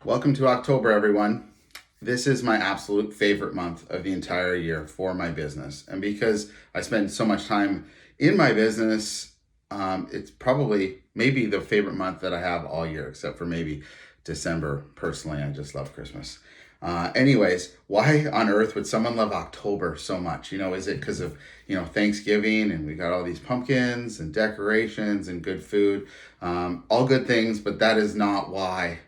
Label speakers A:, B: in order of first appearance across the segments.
A: Welcome to October, everyone. This is my absolute favorite month of the entire year for my business. And because I spend so much time in my business, it's probably maybe the favorite month that I have all year, except for maybe December. Personally, I just love Christmas. Anyways, why on earth would someone love October so much? Is it because of, Thanksgiving and we got all these pumpkins and decorations and good food? All good things, but that is not why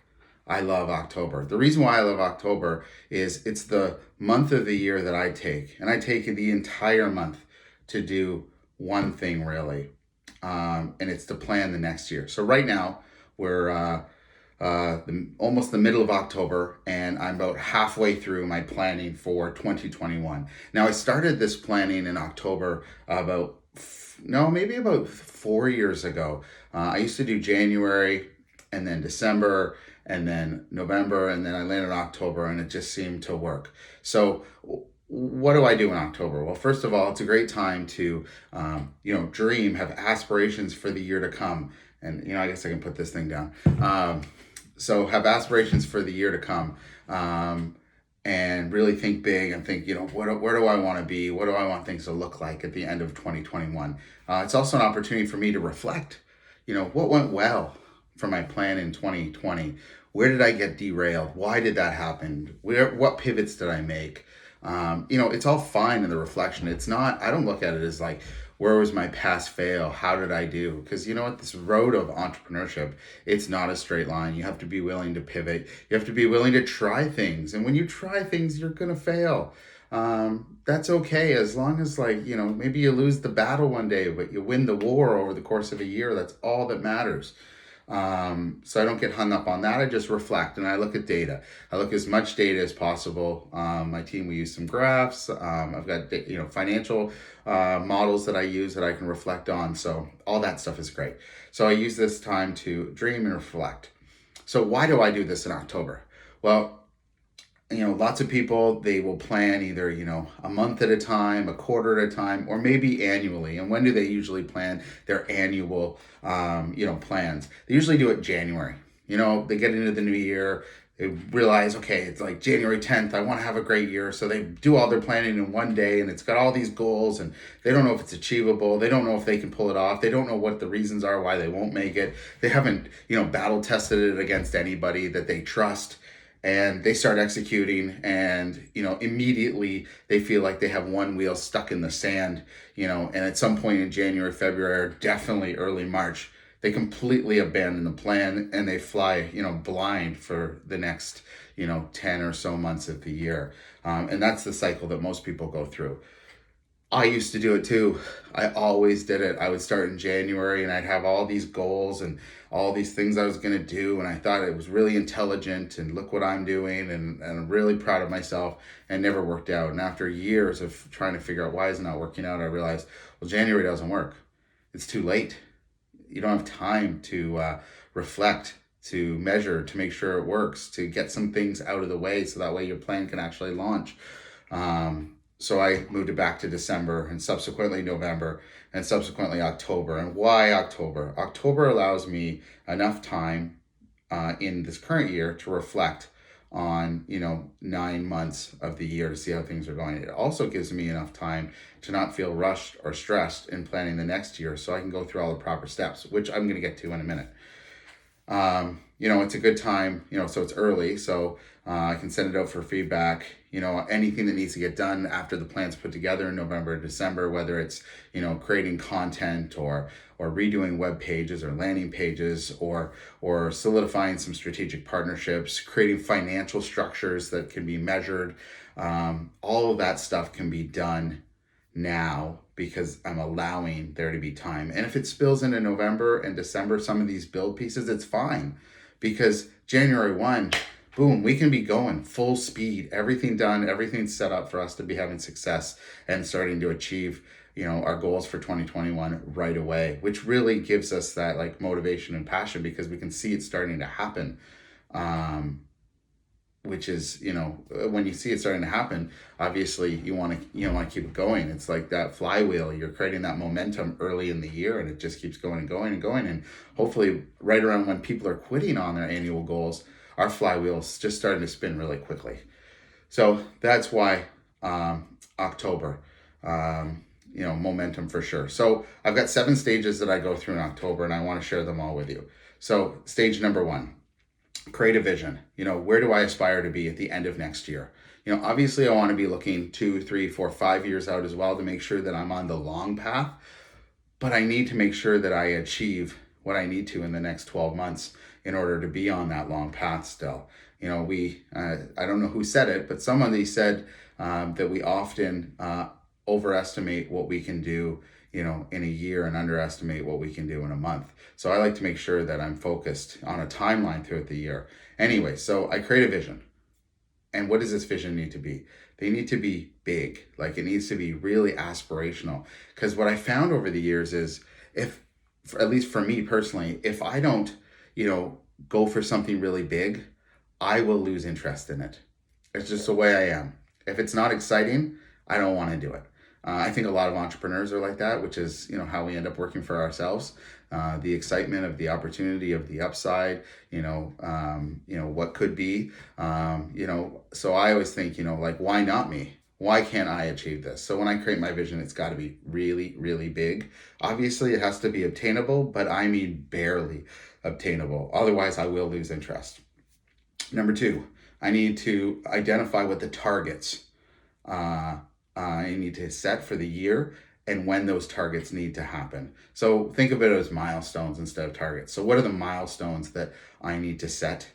A: I love October. The reason why I love October is it's the month of the year that I take, and I take the entire month to do one thing really, and it's to plan the next year. So right now we're almost the middle of October, and I'm about halfway through my planning for 2021. Now I started this planning in October about no, maybe about 4 years ago. I used to do January and then December and then November, and then I landed in October, and it just seemed to work. So what do I do in October? Well, first of all, it's a great time to, dream, have aspirations for the year to come. And, I guess I can put this thing down. So have aspirations for the year to come. And really think big and think, where do I want to be? What do I want things to look like at the end of 2021? It's also an opportunity for me to reflect, what went well for my plan in 2020. Where did I get derailed? Why did that happen? What pivots did I make? It's all fine in the reflection. It's not, I don't look at it as like, where was my past fail? How did I do? Because you know what, this road of entrepreneurship, it's not a straight line. You have to be willing to pivot. You have to be willing to try things. And when you try things, you're going to fail. That's okay. As long as maybe you lose the battle one day, but you win the war over the course of a year. That's all that matters. So I don't get hung up on that. I just reflect and I look at data. I look as much data as possible. My team, we use some graphs. I've got, financial models that I use that I can reflect on. So all that stuff is great. So I use this time to dream and reflect. So why do I do this in October? Well, lots of people, they will plan either, a month at a time, a quarter at a time, or maybe annually. And when do they usually plan their annual, plans? They usually do it January. They get into the new year, they realize, okay, it's like January 10th, I want to have a great year. So they do all their planning in one day, and it's got all these goals, and they don't know if it's achievable. They don't know if they can pull it off. They don't know what the reasons are why they won't make it. They haven't, battle tested it against anybody that they trust. And they start executing, and immediately they feel like they have one wheel stuck in the sand, and at some point in January, February, or definitely early March, they completely abandon the plan and they fly blind for the next 10 or so months of the year. And that's the cycle that most people go through. I used to do it too. I always did it. I would start in January and I'd have all these goals and all these things I was going to do. And I thought it was really intelligent and look what I'm doing. And I'm really proud of myself, and never worked out. And after years of trying to figure out why it's not working out, I realized, well, January doesn't work. It's too late. You don't have time to reflect, to measure, to make sure it works, to get some things out of the way so that way your plan can actually launch. So I moved it back to December, and subsequently November, and subsequently October. And why October? October allows me enough time in this current year to reflect on 9 months of the year to see how things are going. It also gives me enough time to not feel rushed or stressed in planning the next year, so I can go through all the proper steps, which I'm going to get to in a minute. It's a good time, so it's early, so I can send it out for feedback. Anything that needs to get done after the plan's put together in November or December, whether it's, creating content or redoing web pages or landing pages or solidifying some strategic partnerships, creating financial structures that can be measured. All of that stuff can be done now because I'm allowing there to be time. And if it spills into November and December, some of these build pieces, it's fine, because January 1, boom, we can be going full speed, everything done, everything set up for us to be having success and starting to achieve, our goals for 2021 right away, which really gives us that motivation and passion, because we can see it starting to happen. Which is, when you see it starting to happen, obviously you want to keep it going. It's like that flywheel. You're creating that momentum early in the year, and it just keeps going and going and going. And hopefully right around when people are quitting on their annual goals, our flywheel's just starting to spin really quickly. So that's why October, momentum for sure. So I've got 7 stages that I go through in October, and I want to share them all with you. So stage number 1, create a vision. Where do I aspire to be at the end of next year? Obviously I want to be looking 2, 3, 4, 5 years out as well to make sure that I'm on the long path, but I need to make sure that I achieve what I need to in the next 12 months in order to be on that long path still. I don't know who said it, but somebody said that we often overestimate what we can do, in a year and underestimate what we can do in a month. So I like to make sure that I'm focused on a timeline throughout the year. Anyway, so I create a vision. And what does this vision need to be? They need to be big. Like, it needs to be really aspirational. Because what I found over the years is, at least for me personally, if I don't, go for something really big, I will lose interest in it. It's just the way I am. If it's not exciting, I don't want to do it. I think a lot of entrepreneurs are like that, which is, how we end up working for ourselves. The excitement of the opportunity, of the upside, what could be, so I always think, why not me? Why can't I achieve this? So when I create my vision, it's got to be really, really big. Obviously, it has to be obtainable, but I mean barely obtainable. Otherwise, I will lose interest. Number 2, I need to identify what the targets I need to set for the year and when those targets need to happen. So think of it as milestones instead of targets. So what are the milestones that I need to set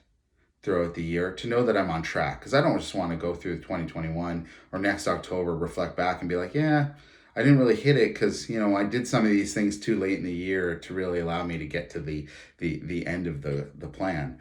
A: throughout the year to know that I'm on track? Because I don't just want to go through 2021 or next October, reflect back and be like, yeah, I didn't really hit it because, I did some of these things too late in the year to really allow me to get to the end of the plan.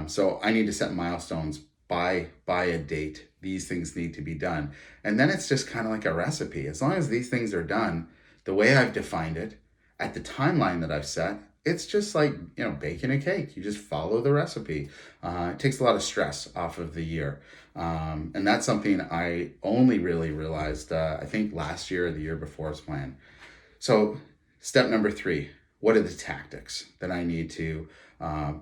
A: So I need to set milestones by a date. These things need to be done. And then it's just kind of like a recipe. As long as these things are done the way I've defined it, at the timeline that I've set, it's just like, baking a cake. You just follow the recipe. It takes a lot of stress off of the year. And that's something I only really realized, I think last year or the year before's plan. So step number 3, what are the tactics that I need to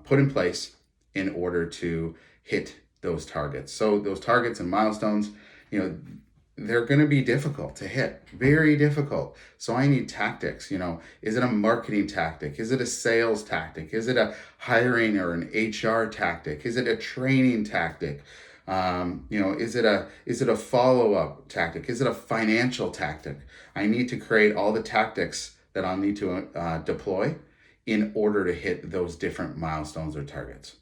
A: put in place in order to hit those targets? So those targets and milestones, they're going to be difficult to hit, very difficult. So I need tactics. Is it a marketing tactic? Is it a sales tactic? Is it a hiring or an HR tactic? Is it a training tactic? Is it a follow-up tactic? Is it a financial tactic? I need to create all the tactics that I'll need to deploy in order to hit those different milestones or targets.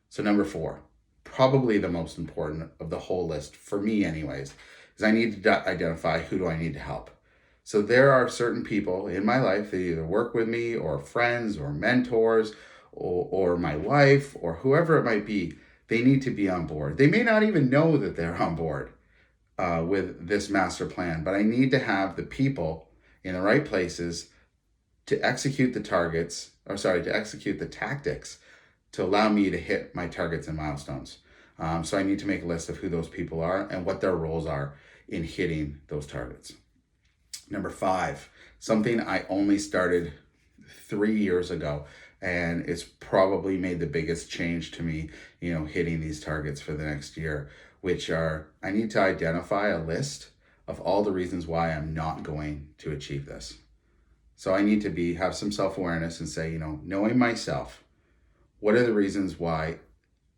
A: So number 4, probably the most important of the whole list, for me anyways, is I need to identify who do I need to help. So there are certain people in my life that either work with me or friends or mentors or my wife or whoever it might be. They need to be on board. They may not even know that they're on board with this master plan, but I need to have the people in the right places to execute the tactics to allow me to hit my targets and milestones. So I need to make a list of who those people are and what their roles are in hitting those targets. Number 5, something I only started 3 years ago, and it's probably made the biggest change to me, hitting these targets for the next year, which are, I need to identify a list of all the reasons why I'm not going to achieve this. So I need to have some self-awareness and say, knowing myself, what are the reasons why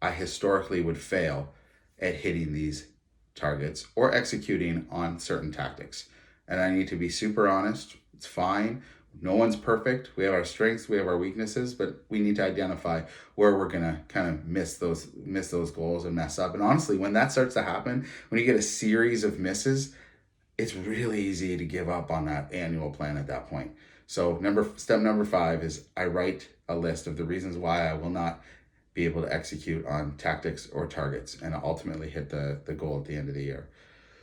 A: I historically would fail at hitting these targets or executing on certain tactics? And I need to be super honest. It's fine. No one's perfect. We have our strengths, we have our weaknesses, but we need to identify where we're gonna kind of miss those goals and mess up. And honestly, when that starts to happen, when you get a series of misses, it's really easy to give up on that annual plan at that point. So step number 5 is I write a list of the reasons why I will not be able to execute on tactics or targets and ultimately hit the goal at the end of the year.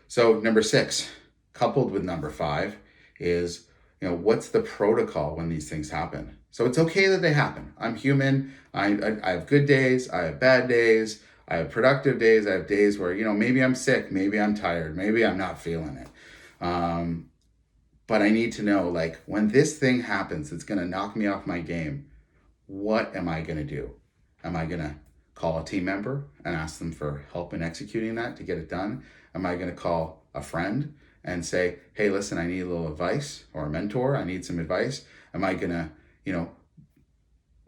A: So number 6, coupled with number 5, is what's the protocol when these things happen? So it's okay that they happen. I'm human. I have good days. I have bad days. I have productive days. I have days where, maybe I'm sick. Maybe I'm tired. Maybe I'm not feeling it. But I need to know, when this thing happens, it's going to knock me off my game. What am I going to do? Am I going to call a team member and ask them for help in executing that to get it done? Am I going to call a friend and say, hey, listen, I need a little advice, or a mentor, I need some advice? Am I going to,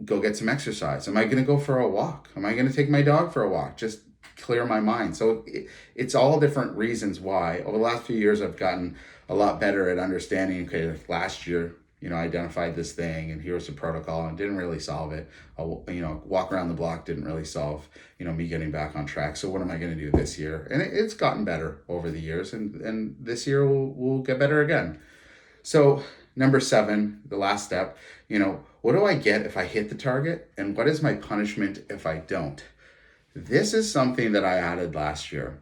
A: go get some exercise? Am I going to go for a walk? Am I going to take my dog for a walk? Just clear my mind. So it's all different reasons why. Over the last few years, I've gotten a lot better at understanding, okay, like last year, I identified this thing and here's the protocol, and didn't really solve it. Walk around the block didn't really solve, me getting back on track. So what am I going to do this year? And it's gotten better over the years, and this year we'll get better again. So number 7, the last step, what do I get if I hit the target? And what is my punishment if I don't? This is something that I added last year,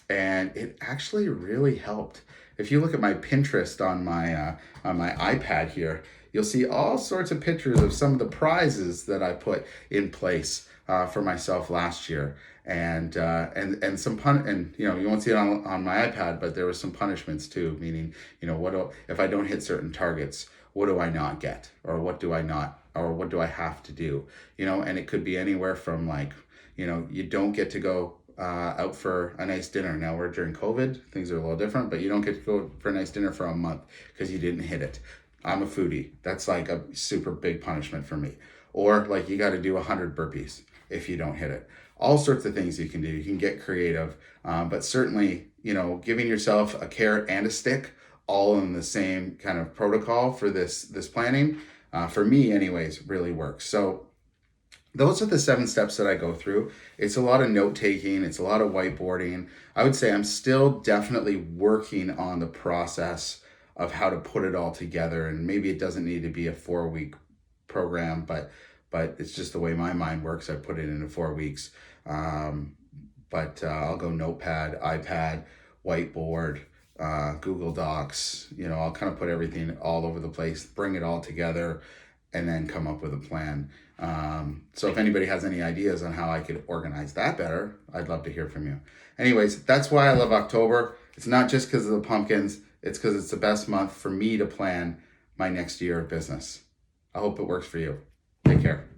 A: and it actually really helped. If you look at my Pinterest on my iPad here, you'll see all sorts of pictures of some of the prizes that I put in place for myself last year, and some you won't see it on my iPad, but there were some punishments too. Meaning, if I don't hit certain targets, what do I not get, or what do I have to do? And it could be anywhere from you don't get to go out for a nice dinner. Now we're during COVID, things are a little different, but you don't get to go for a nice dinner for a month because you didn't hit it. I'm a foodie. That's like a super big punishment for me. Or you got to do 100 burpees if you don't hit it. All sorts of things you can do. You can get creative, but certainly, giving yourself a carrot and a stick all in the same kind of protocol for this planning, for me anyways, really works. So those are the 7 steps that I go through. It's a lot of note taking. It's a lot of whiteboarding. I would say I'm still definitely working on the process of how to put it all together. And maybe it doesn't need to be a 4-week program, but it's just the way my mind works. I put it into 4 weeks. But I'll go notepad, iPad, whiteboard, Google Docs. I'll kind of put everything all over the place, bring it all together, and then come up with a plan. So if anybody has any ideas on how I could organize that better, I'd love to hear from you. Anyways, that's why I love October. It's not just because of the pumpkins. It's because it's the best month for me to plan my next year of business. I hope it works for you. Take care.